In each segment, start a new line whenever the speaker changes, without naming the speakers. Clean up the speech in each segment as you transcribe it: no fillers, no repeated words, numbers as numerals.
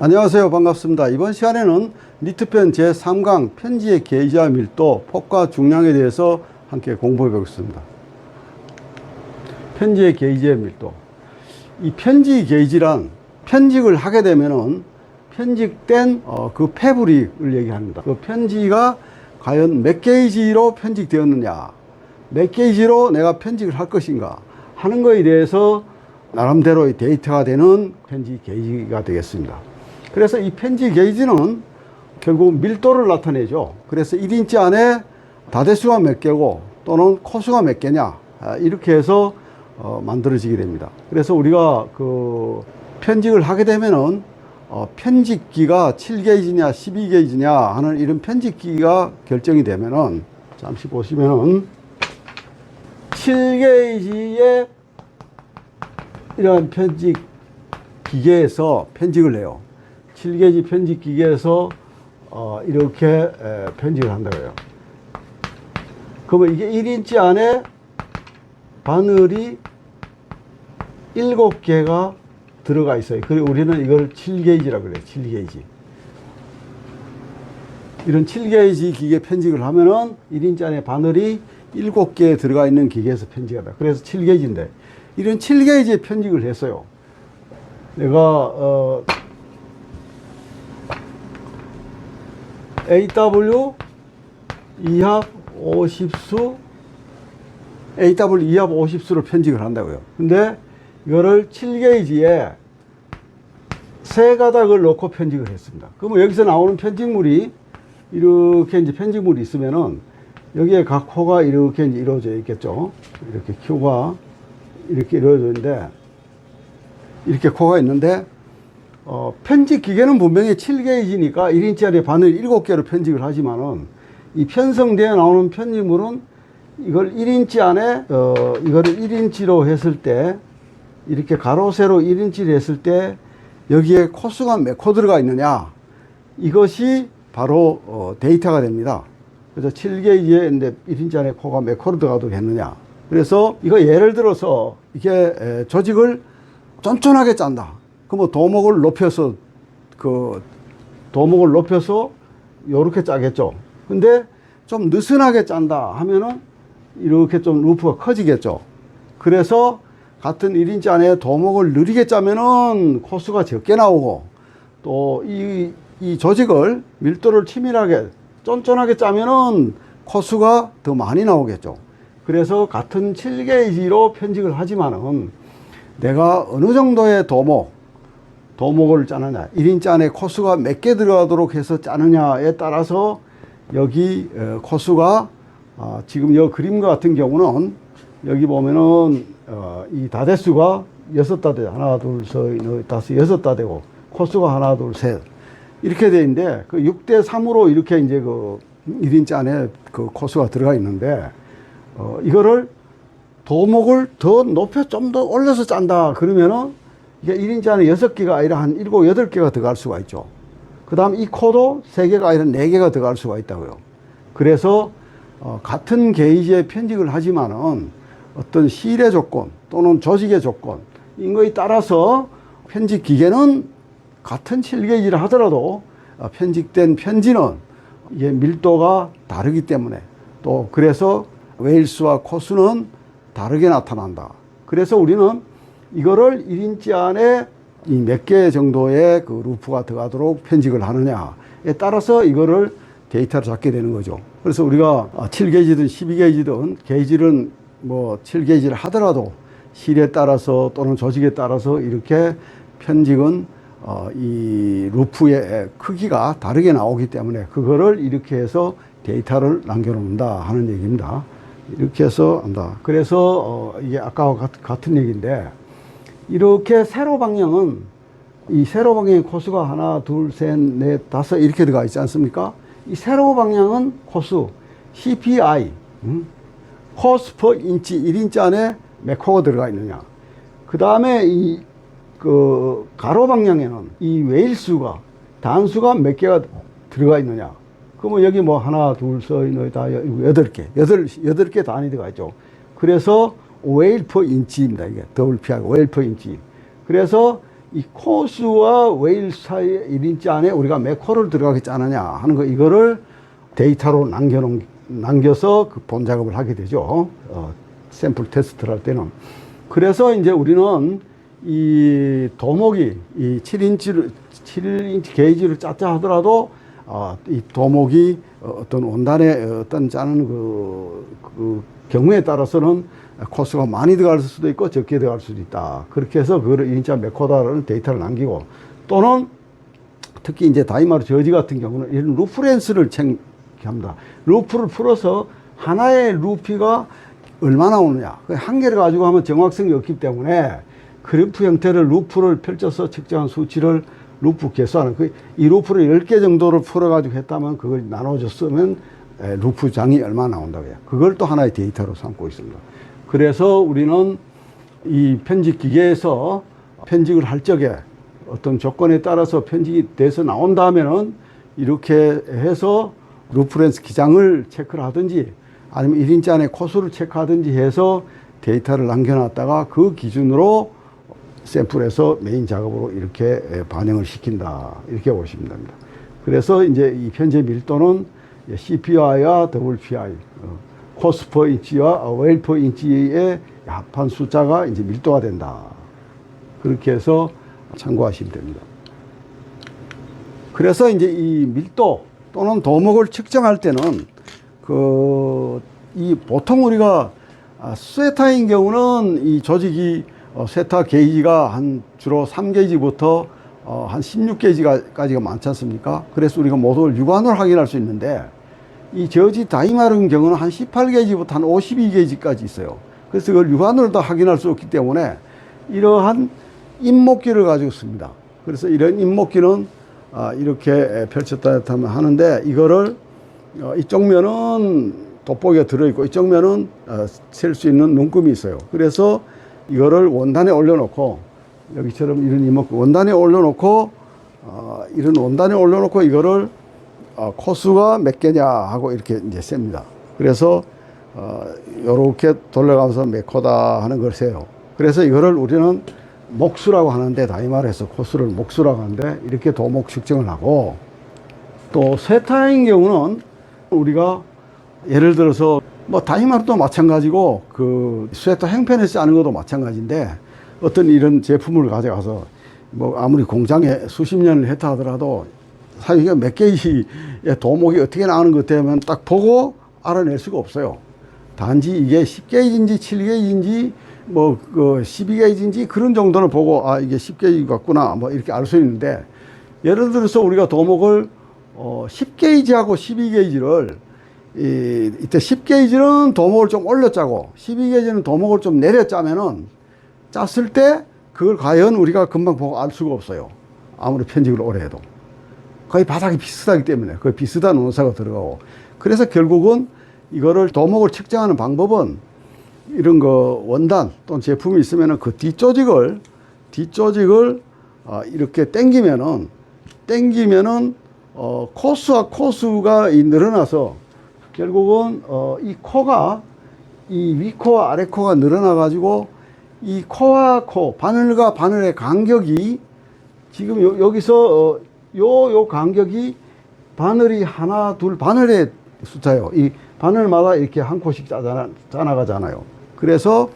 안녕하세요. 반갑습니다. 이번 시간에는 니트펜 제3강 편지의 게이지와 밀도, 폭과 중량에 대해서 함께 공부해 보겠습니다. 편지의 게이지의 밀도. 이 편지 게이지란 편직을 하게 되면은 편직된 그 패브릭을 얘기합니다. 그 편지가 과연 몇 게이지로 편직되었느냐, 몇 게이지로 내가 편직을 할 것인가 하는 것에 대해서 나름대로의 데이터가 되는 편지 게이지가 되겠습니다. 그래서 이 편지 게이지는 결국 밀도를 나타내죠. 그래서 1인치 안에 다대수가 몇 개고 또는 코수가 몇 개냐, 이렇게 해서 만들어지게 됩니다. 그래서 우리가 그 편직을 하게 되면은 편직기가 7게이지냐 12게이지냐 하는 이런 편직기가 결정이 되면은, 잠시 보시면은 7게이지의 이런 편직 기계에서 편직을 해요. 7게이지 편집 기계에서 이렇게 편집을 한다고요. 그러면 이게 1인치 안에 바늘이 7개가 들어가 있어요. 그리고 우리는 이걸 7게이지라고 그래요. 7게이지. 이런 7게이지 기계 편집을 하면은 1인치 안에 바늘이 7개 들어가 있는 기계에서 편집하다. 그래서 7게이지인데, 이런 7게이지에 편집을 했어요. 내가 AW 2합 50수 AW 2합 50수로 편집을 한다고요. 근데 이거를 7게이지에 세 가닥을 넣고 편집을 했습니다. 그러면 여기서 나오는 편집물이 이렇게 이제 편집물이 있으면은 여기에 각 코가 이렇게 이제 이루어져 있겠죠. 이렇게 큐가 이렇게 이루어져 있는데, 이렇게 코가 있는데 편집 기계는 분명히 7게이지니까 1인치 안에 바늘 7개로 편집을 하지만은, 이 편성되어 나오는 편집물은 이걸 1인치 안에 이거를 1인치로 했을 때, 이렇게 가로 세로 1인치로 했을 때 여기에 코수가 몇 코 들어가 있느냐, 이것이 바로 데이터가 됩니다. 그래서 7게이지에 1인치 안에 코가 몇 코로 들어가도록 했느냐. 그래서 이거 예를 들어서 이게 조직을 쫀쫀하게 짠다. 그럼 도목을 높여서 요렇게 짜겠죠. 근데 좀 느슨하게 짠다 하면은 이렇게 좀 루프가 커지겠죠. 그래서 같은 1인치 안에 도목을 느리게 짜면은 코수가 적게 나오고, 또 이 조직을 밀도를 치밀하게 쫀쫀하게 짜면은 코수가 더 많이 나오겠죠. 그래서 같은 7게이지로 편집을 하지만은 내가 어느 정도의 도목을 짜느냐, 1인치 안에 코수가 몇 개 들어가도록 해서 짜느냐에 따라서 여기 코수가 지금 이 그림과 같은 경우는 여기 보면은 이 다대수가 6다대, 하나 둘 셋 다섯 6다대고 코수가 하나 둘 셋 이렇게 돼 있는데, 그 6대3으로 이렇게 이제 그 1인치 안에 그 코수가 들어가 있는데, 이거를 도목을 더 높여 좀 더 올려서 짠다 그러면은 이게 1인치 안에 6개가 아니라 한 7, 8개가 들어갈 수가 있죠. 그 다음 이 코도 3개가 아니라 4개가 들어갈 수가 있다고요. 그래서 같은 게이지의 편직을 하지만은 어떤 실의 조건 또는 조직의 조건, 이거에 따라서 편집 기계는 같은 7게이지를 하더라도 편직된 편지는 이게 밀도가 다르기 때문에, 또 그래서 웨일수와 코수는 다르게 나타난다. 그래서 우리는 이거를 1인치 안에 몇 개 정도의 그 루프가 들어가도록 편집을 하느냐에 따라서 이거를 데이터를 잡게 되는 거죠. 그래서 우리가 7게이지든 12게이지든 게이지는 뭐 7게이지를 하더라도 실에 따라서 또는 조직에 따라서 이렇게 편직은 이 루프의 크기가 다르게 나오기 때문에 그거를 이렇게 해서 데이터를 남겨놓는다 하는 얘기입니다. 이렇게 해서 한다. 그래서 이게 아까와 같은 얘기인데, 이렇게 세로 방향은, 이 세로 방향의 코수가 하나 둘 셋 넷 다섯 이렇게 들어가 있지 않습니까? 이 세로 방향은 코수 CPI, 코스 퍼 인치, 1인치 안에 몇 코가 들어가 있느냐. 그 다음에 그 가로 방향에는 이 웨일수가, 단수가 몇 개가 들어가 있느냐. 그러면 여기 뭐 하나 둘 셋 넷 다 8개 단위 들어가 있죠. 그래서 웨일 퍼 인치입니다. 이게 WPI가 웨일 퍼 인치. 그래서 이 코수와 웨일 사이의 1인치 안에 우리가 몇 코를 들어가게 짜느냐 하는 거, 이거를 데이터로 남겨서 그 본 작업을 하게 되죠. 샘플 테스트를 할 때는. 그래서 이제 우리는 이 도목이 이 7인치 게이지를 짰자 하더라도 이 도목이 어떤 원단에 어떤 짜는 그 경우에 따라서는 코스가 많이 들어갈 수도 있고 적게 들어갈 수도 있다. 그렇게 해서 그거를 1인치가 몇 코다라는 데이터를 남기고, 또는 특히 이제 다이마루 저지 같은 경우는 이런 루프렌스를 챙깁니다. 루프를 풀어서 하나의 루피가 얼마나 오느냐. 한 개를 가지고 하면 정확성이 없기 때문에 그래프 형태를 루프를 펼쳐서 측정한 수치를 루프 계수하는, 이 루프를 10개 정도를 풀어가지고 했다면 그걸 나눠줬으면 루프 장이 얼마나 나온다고 해요. 그걸 또 하나의 데이터로 삼고 있습니다. 그래서 우리는 이 편집 기계에서 편집을 할 적에 어떤 조건에 따라서 편집이 돼서 나온다 하면은 이렇게 해서 루프렌스 기장을 체크를 하든지 아니면 1인치 안에 코수를 체크하든지 해서 데이터를 남겨놨다가 그 기준으로 샘플에서 메인 작업으로 이렇게 반영을 시킨다. 이렇게 보시면 됩니다. 그래서 이제 이 편집 밀도는 CPI와 WPI, 코스 퍼 인치와 웨일 퍼 인치의 합한 숫자가 이제 밀도가 된다. 그렇게 해서 참고하시면 됩니다. 그래서 이제 이 밀도 또는 도목을 측정할 때는 이 보통 우리가 스웨터인 경우는 이 조직이 스웨터 게이지가 주로 3게이지부터 한 16게이지까지가 많지 않습니까? 그래서 우리가 모두 육안으로 확인할 수 있는데, 이 저지 다이마루인 경우는 한 18게이지부터 한 52게이지까지 있어요. 그래서 그걸 육안으로 다 확인할 수 없기 때문에 이러한 인목기를 가지고 씁니다. 그래서 이런 인목기는 이렇게 펼쳤다 하면 하는데, 이거를 이쪽 면은 돋보기가 들어있고 이쪽 면은 셀 수 있는 눈금이 있어요. 그래서 이거를 원단에 올려놓고, 여기처럼 이런 인목기 원단에 올려놓고 이거를 코수가 몇 개냐 하고 이렇게 이제 셉니다. 그래서 요렇게 돌려가면서 몇 코다 하는 걸 세요. 그래서 이거를 우리는 목수라고 하는데, 다이마루에서 코수를 목수라고 하는데, 이렇게 도목 측정을 하고, 또 세타인 경우는 우리가 예를 들어서 뭐 다이마루도 마찬가지고 그 스웨터 행편에서 짜는 것도 마찬가지인데, 어떤 이런 제품을 가져가서 뭐 아무리 공장에 수십 년을 했다 하더라도 사실 이게 몇 게이지의 도목이 어떻게 나오는 것 때문에 딱 보고 알아낼 수가 없어요. 단지 이게 10게이지인지 7게이지인지 뭐 12게이지인지 그런 정도는 보고 이게 10게이지 같구나 뭐 이렇게 알 수 있는데, 예를 들어서 우리가 도목을 10게이지하고 12게이지를 이때 10게이지는 도목을 좀 올려 짜고 12게이지는 도목을 좀 내려 짜면은 짰을 때 그걸 과연 우리가 금방 보고 알 수가 없어요. 아무리 편집을 오래 해도. 거의 바닥이 비슷하기 때문에 거의 비슷한 원사가 들어가고, 그래서 결국은 이거를 도목을 측정하는 방법은 이런 거 원단 또는 제품이 있으면은 그 뒷조직을 이렇게 당기면은 코수와 코수가 늘어나서 결국은 이 코가 이 위코와 아래코가 늘어나 가지고 이 코와 코, 바늘과 바늘의 간격이 지금 여기서 요 간격이 바늘이 하나, 둘, 바늘의 숫자예요. 이 바늘마다 이렇게 한 코씩 짜나가잖아요. 그래서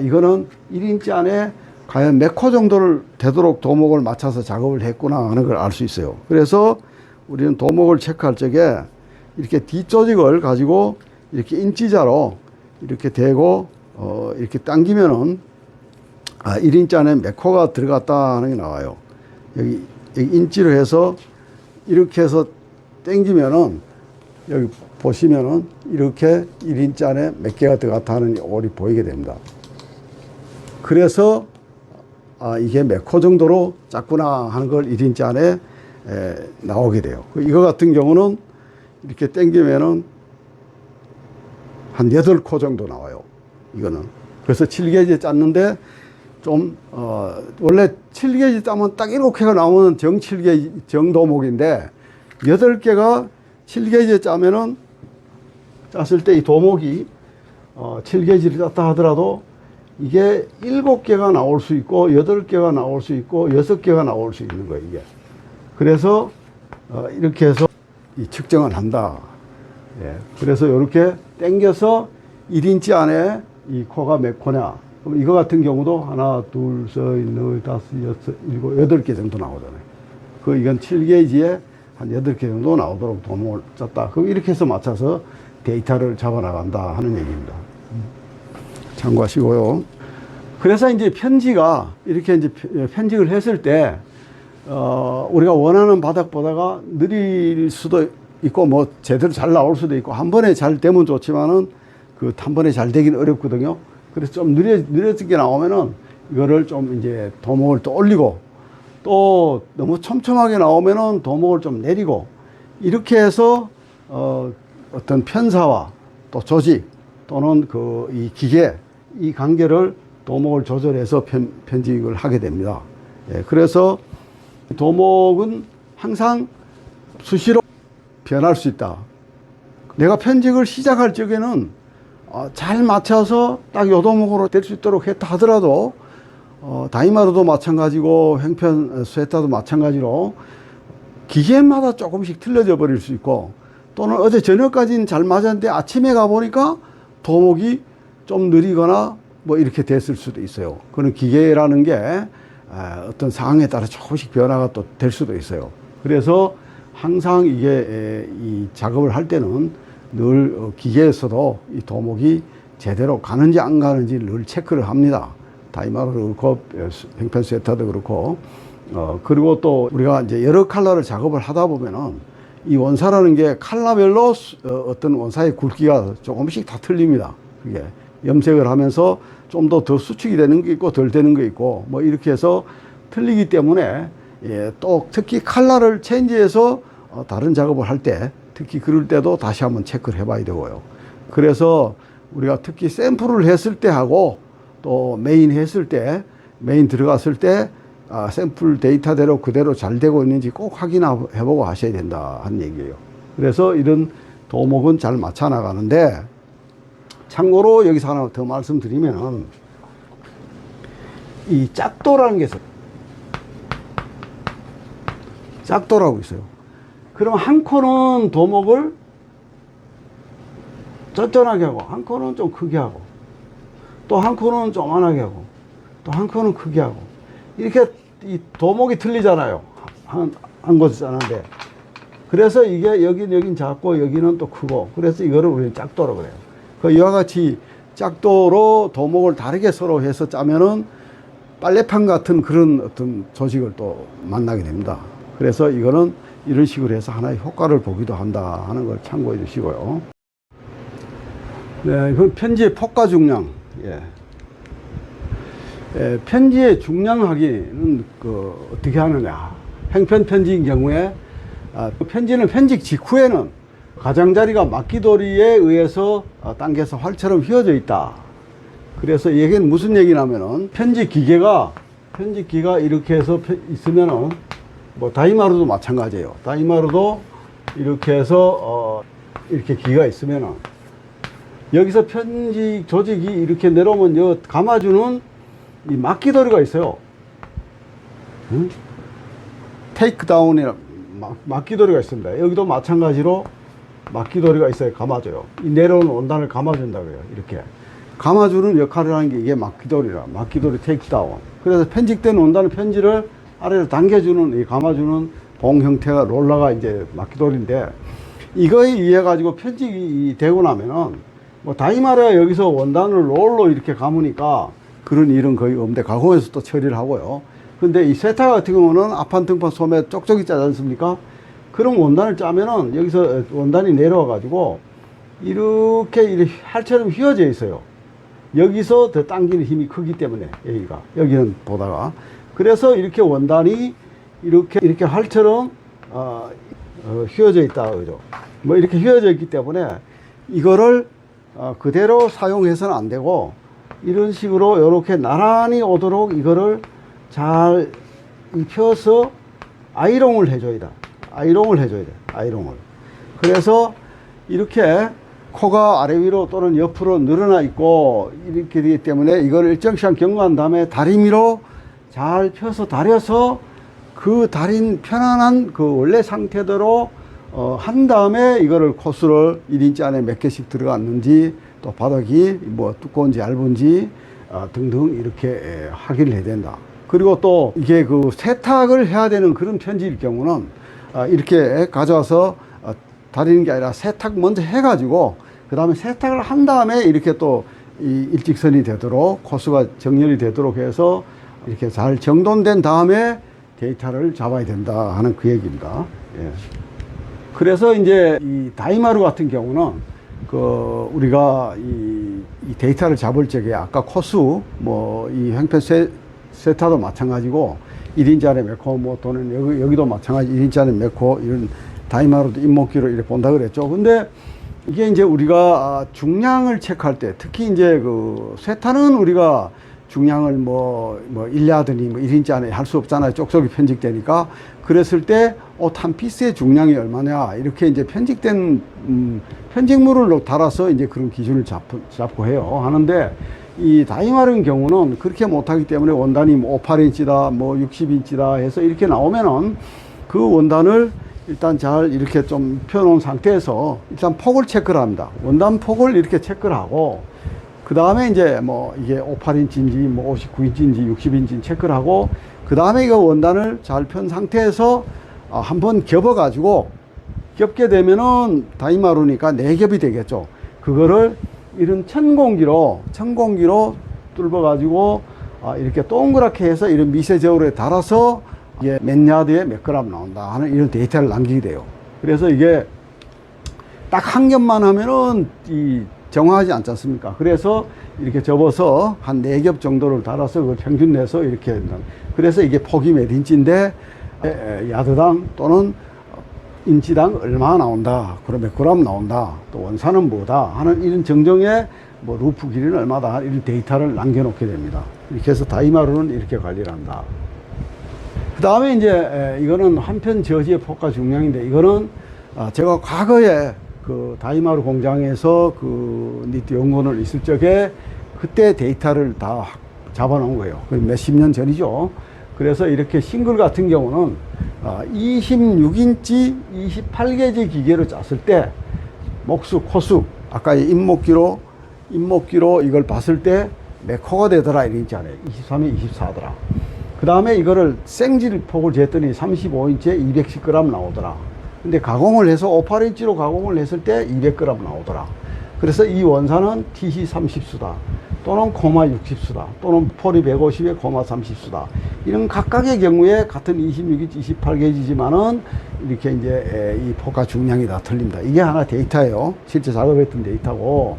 이거는 1인치 안에 과연 몇 코 정도를 되도록 도목을 맞춰서 작업을 했구나 하는 걸 알 수 있어요. 그래서 우리는 도목을 체크할 적에 이렇게 뒷조직을 가지고 이렇게 인치자로 이렇게 대고 이렇게 당기면은 1인치 안에 몇 코가 들어갔다 하는 게 나와요. 여기 인치로 해서 이렇게 해서 당기면은 여기 보시면은 이렇게 1인치 안에 몇 개가 들어갔다 하는 올이 보이게 됩니다. 그래서 이게 몇 코 정도로 짰구나 하는 걸 1인치 안에 나오게 돼요. 이거 같은 경우는 이렇게 당기면은 한 8코 정도 나와요. 이거는. 그래서 7게이지에 짰는데 좀 원래 7게이지 짜면 딱 7개가 나오는 정 7게이지 정도목인데 8개가 7게이지에 짜면은 짰을 때 이 도목이 7게이지를 짰다 하더라도 이게 7개가 나올 수 있고 8개가 나올 수 있고 6개가 나올 수 있는 거예요, 이게. 그래서 이렇게 해서 이 측정을 한다. 예. 그래서 이렇게 당겨서 1인치 안에 이 코가 몇 코냐. 그럼 이거 같은 경우도 하나, 둘, 셋, 넷, 다섯, 여섯, 일곱, 8개 정도 나오잖아요. 이건 7게이지에 한 8개 정도 나오도록 도목을 짰다. 그럼 이렇게 해서 맞춰서 데이터를 잡아 나간다 하는 얘기입니다. 참고하시고요. 그래서 이제 편지가 이렇게 이제 편직을 했을 때, 우리가 원하는 바닥보다가 느릴 수도 있고, 뭐 제대로 잘 나올 수도 있고, 한 번에 잘 되면 좋지만은 한 번에 잘 되긴 어렵거든요. 그래서 좀 느려지게 나오면은 이거를 좀 이제 도목을 또 올리고, 또 너무 촘촘하게 나오면은 도목을 좀 내리고, 이렇게 해서 어떤 편사와 또 조직 또는 이 기계, 이 관계를 도목을 조절해서 편직을 하게 됩니다. 예, 그래서 도목은 항상 수시로 변할 수 있다. 내가 편직을 시작할 적에는 잘 맞춰서 딱 요 도목으로 될 수 있도록 했다 하더라도 다이마루도 마찬가지고 횡편 스웨터도 마찬가지로 기계마다 조금씩 틀려져 버릴 수 있고, 또는 어제 저녁까지는 잘 맞았는데 아침에 가보니까 도목이 좀 느리거나 뭐 이렇게 됐을 수도 있어요. 그런 기계라는 게 어떤 상황에 따라 조금씩 변화가 또 될 수도 있어요. 그래서 항상 이게 이 작업을 할 때는 늘 기계에서도 이 도목이 제대로 가는지 안 가는지 늘 체크를 합니다. 다이마루도 그렇고 횡편 스웨터도 그렇고. 그리고 또 우리가 이제 여러 컬러를 작업을 하다 보면은 이 원사라는 게 컬러별로 어떤 원사의 굵기가 조금씩 다 틀립니다. 그게 염색을 하면서 좀 더 수축이 되는 게 있고 덜 되는 게 있고 뭐 이렇게 해서 틀리기 때문에, 예, 또 특히 컬러를 체인지해서 다른 작업을 할 때, 특히 그럴 때도 다시 한번 체크를 해봐야 되고요. 그래서 우리가 특히 샘플을 했을 때 하고 또 메인 했을 때, 메인 들어갔을 때 샘플 데이터대로 그대로 잘 되고 있는지 꼭 확인해보고 하셔야 된다 하는 얘기예요. 그래서 이런 도목은 잘 맞춰 나가는데, 참고로 여기서 하나 더 말씀드리면은 이 짝도라는 게 있어요. 짝도라고 있어요. 그럼 한 코는 도목을 쫀쫀하게 하고, 한 코는 좀 크게 하고, 또 한 코는 조만하게 하고, 또 한 코는 크게 하고, 이렇게 이 도목이 틀리잖아요. 한 곳에 짜는데. 그래서 이게 여긴 작고 여기는 또 크고, 그래서 이거를 우리는 짝도라고 그래요. 이와 같이 짝도로 도목을 다르게 서로 해서 짜면은 빨래판 같은 그런 어떤 조직을 또 만나게 됩니다. 그래서 이거는 이런 식으로 해서 하나의 효과를 보기도 한다 하는 걸 참고해 주시고요. 네, 이건 편지의 폭과 중량. 예. 예, 편지의 중량하기는 어떻게 하느냐. 횡편 편지인 경우에, 편지는 편집 직후에는 가장자리가 막기돌이에 의해서 당겨서 활처럼 휘어져 있다. 그래서 이 얘기는 무슨 얘기냐면은, 편집 기계가 이렇게 해서 있으면은, 뭐 다이마루도 마찬가지예요. 다이마루도 이렇게 해서 이렇게 기계가 있으면은, 여기서 편집 조직이 이렇게 내려오면 여 감아주는 이 막기돌이가 있어요. 응? 테이크다운이라 막기돌이가 있습니다. 여기도 마찬가지로 막기돌이가 있어요. 감아줘요. 이 내려오는 원단을 감아준다고요. 이렇게 감아주는 역할을 하는 게 이게 막기돌이라, 막기돌이 테이크다운. 그래서 편직된 원단의 편지를 아래로 당겨주는, 이 감아주는 봉 형태가 롤러가 이제 막기돌인데, 이거에 의해 가지고 편직이 되고 나면은, 뭐 다이마루가 여기서 원단을 롤로 이렇게 감으니까 그런 일은 거의 없는데, 가공해서 또 처리를 하고요. 근데 이 세타 같은 경우는 앞판 등판 소매 쪽쪽이 짜지 않습니까? 그런 원단을 짜면은 여기서 원단이 내려와 가지고 이렇게 활처럼 휘어져 있어요. 여기서 더 당기는 힘이 크기 때문에, 여기는 보다가. 그래서 이렇게 원단이 이렇게 활처럼 휘어져 있다 그죠. 뭐 이렇게 휘어져 있기 때문에 이거를 그대로 사용해서는 안 되고, 이런 식으로 이렇게 나란히 오도록 이거를 잘 입혀서 아이롱을 해줘야 돼. 아이롱을. 그래서 이렇게 코가 아래 위로 또는 옆으로 늘어나 있고 이렇게 되기 때문에 이걸 일정 시간 경과한 다음에 다리미로 잘 펴서 다려서 그 다린 편안한 그 원래 상태대로 한 다음에 이거를 코수를 1인치 안에 몇 개씩 들어갔는지 또 바닥이 뭐 두꺼운지 얇은지 등등 이렇게 확인을 해야 된다. 그리고 또 이게 그 세탁을 해야 되는 그런 편지일 경우는 이렇게 가져와서 다리는 게 아니라 세탁 먼저 해가지고 그 다음에 세탁을 한 다음에 이렇게 또 이 일직선이 되도록 코수가 정렬이 되도록 해서 이렇게 잘 정돈된 다음에 데이터를 잡아야 된다 하는 그 얘기입니다. 예. 그래서 이제 이 다이마루 같은 경우는 그 우리가 이 데이터를 잡을 적에 아까 코수 뭐 이 횡편 세타도 마찬가지고 1인치 안에 몇 코 뭐 또는 여기도 마찬가지 1인치 안에 몇 코 이런 다이마루도 잇목기로 이렇게 본다 그랬죠. 근데 이게 이제 우리가 중량을 체크할 때 특히 이제 그 세타는 우리가 중량을 뭐 1야드니 뭐 1인치 안에 할 수 없잖아요. 쪽쪽이 편직되니까. 그랬을 때 옷 한 피스의 중량이 얼마냐 이렇게 이제 편직된 편직물을 달아서 이제 그런 기준을 잡고 해요. 하는데 이 다이마루인 경우는 그렇게 못하기 때문에 원단이 뭐 58인치다 뭐 60인치다 해서 이렇게 나오면은 그 원단을 일단 잘 이렇게 좀 펴놓은 상태에서 일단 폭을 체크를 합니다. 원단 폭을 이렇게 체크를 하고 그 다음에 이제 뭐 이게 58인치인지 뭐 59인치인지 60인치 체크를 하고 그 다음에 이거 원단을 잘 편 상태에서 한번 겹어 가지고 겹게 되면은 다이마루니까 4겹이 되겠죠. 그거를 이런 천공기로 뚫어 가지고 이렇게 동그랗게 해서 이런 미세 저울에 달아서 이게 몇 야드에 몇 그램 나온다 하는 이런 데이터를 남기게 돼요. 그래서 이게 딱 한 겹만 하면은 정확하지 않지 않습니까? 그래서 이렇게 접어서 한 4겹 정도를 달아서 그걸 평균 내서 이렇게 그래서 이게 폭이 몇 인치인데 야드당 또는 인치당 얼마 나온다. 그럼 몇 그램 나온다. 또 원산은 뭐다 하는 이런 정정의 뭐 루프 길이는 얼마다 이런 데이터를 남겨놓게 됩니다. 이렇게 해서 다이마루는 이렇게 관리를 한다. 그 다음에 이제 이거는 한편 저지의 폭과 중량인데 이거는 제가 과거에 그 다이마루 공장에서 그 니트 연구원을 있을 적에 그때 데이터를 다 잡아놓은 거예요. 몇십 년 전이죠. 그래서 이렇게 싱글 같은 경우는 26인치 28게지 기계로 짰을 때 목수, 코수 아까 잇목기로 이걸 봤을 때 몇 코가 되더라 1인치 안에 23에 24더라. 그 다음에 이거를 생질 폭을 쟀더니 35인치에 210g 나오더라. 근데 가공을 해서 58인치로 가공을 했을 때 200g 나오더라. 그래서 이 원산은 TC 30수다. 또는 코마 60수다. 또는 폴이 150에 코마 30수다. 이런 각각의 경우에 같은 26인치 28게지지만은 이렇게 이제 이 폭과 중량이 다 틀립니다. 이게 하나 데이터예요. 실제 작업했던 데이터고.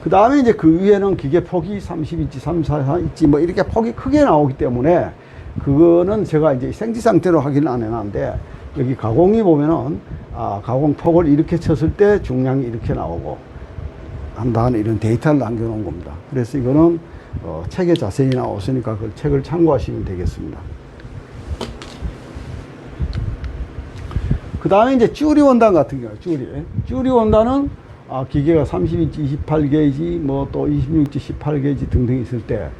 그 다음에 이제 그 위에는 기계 폭이 30인치, 34인치 뭐 이렇게 폭이 크게 나오기 때문에 그거는 제가 이제 생지 상태로 확인을 안 해놨는데 여기 가공이 보면은 가공 폭을 이렇게 쳤을 때 중량이 이렇게 나오고 한다는 이런 데이터를 남겨놓은 겁니다. 그래서 이거는 책에 자세히 나왔으니까 그 책을 참고하시면 되겠습니다. 그 다음에 이제 쭈리 원단 같은 경우 쭈리 원단은 기계가 30인치 28게이지 뭐 또 26인치 18게이지 등등 있을 때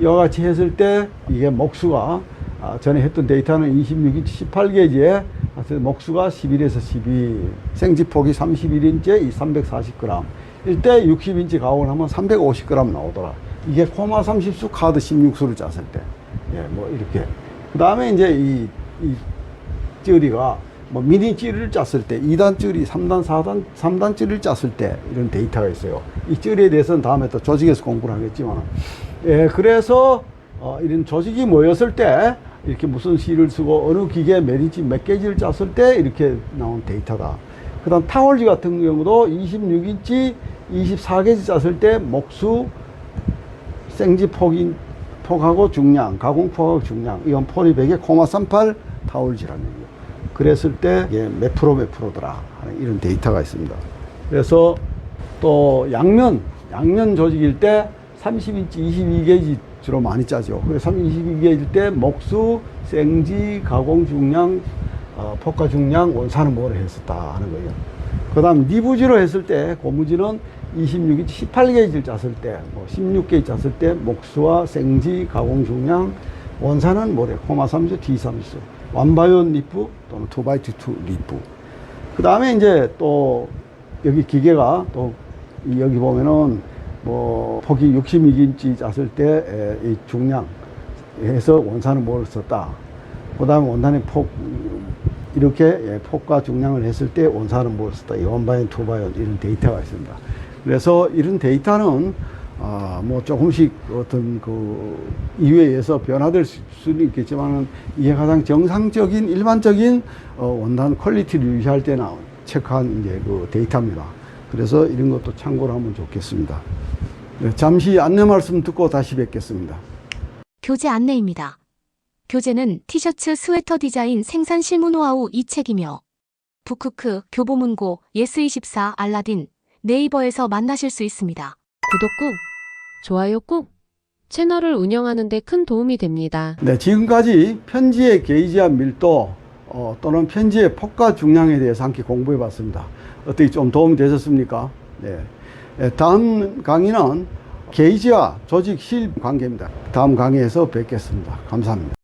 이와 같이 했을 때 이게 목수가 전에 했던 데이터는 26인치 18게이지에 목수가 11에서 12 생지폭이 31인치에 340g 일때 60인치 가공을 하면 350g 나오더라. 이게 코마 30수 카드 16수를 짰을 때 뭐 이렇게 그 다음에 이제 이 찌리가 뭐 미니 찌리를 짰을 때 2단 찌리 3단 4단 3단 찌리를 짰을 때 이런 데이터가 있어요. 이 찌리에 대해서는 다음에 또 조직에서 공부를 하겠지만 그래서 이런 조직이 모였을 때 이렇게 무슨 실을 쓰고 어느 기계 몇 인치 몇 게이지를 짰을 때 이렇게 나온 데이터다. 그 다음 타월지 같은 경우도 26인치 24게이지 짰을 때 목수 생지 폭하고 중량 가공폭하고 중량 이건 폴이 100에 코마 38 타월지라는 얘기예요. 그랬을 때 이게 몇 프로더라 하는 이런 데이터가 있습니다. 그래서 또 양면 조직일 때 30인치 22게이지 주로 많이 짜죠. 그래서 22게이지일 때 목수, 생지, 가공 중량, 폭과 중량, 원산은 뭐를 했었다 하는 거예요. 그 다음 리부지로 했을 때 고무줄은 26인치 18게이지를 짰을 때, 뭐 16게이지 짰을 때 목수와 생지, 가공 중량, 원사는 모래, 코마 3수, D 3수, 완바이온 리프 또는 2x2 리프. 그 다음에 이제 또 여기 기계가 또 여기 보면은 뭐 폭이 62인치 짰을 때 이 중량 해서 원사는 뭘 썼다. 그 다음에 원단의 폭 이렇게 폭과 중량을 했을 때 원사는 뭘 썼다. 이 원바이온, 투바이온 이런 데이터가 있습니다. 그래서 이런 데이터는 뭐 조금씩 어떤 그 이외에서 변화될 수는 있겠지만은 이게 가장 정상적인 일반적인 원단 퀄리티를 유지할 때나 체크한 이제 그 데이터입니다. 그래서 이런 것도 참고를 하면 좋겠습니다. 네, 잠시 안내 말씀 듣고 다시 뵙겠습니다.
교재 안내입니다. 교재는 티셔츠 스웨터 디자인 생산 실무 노하우 이 책이며 북쿠크, 교보문고, 예스24, 알라딘, 네이버에서 만나실 수 있습니다.
구독 꾹, 좋아요 꾹. 채널을 운영하는 데 큰 도움이 됩니다.
네, 지금까지 편지의 게이지와 밀도 또는 편지의 폭과 중량에 대해서 함께 공부해 봤습니다. 어떻게 좀 도움이 되셨습니까? 네. 다음 강의는 게이지와 조직 실 관계입니다. 다음 강의에서 뵙겠습니다. 감사합니다.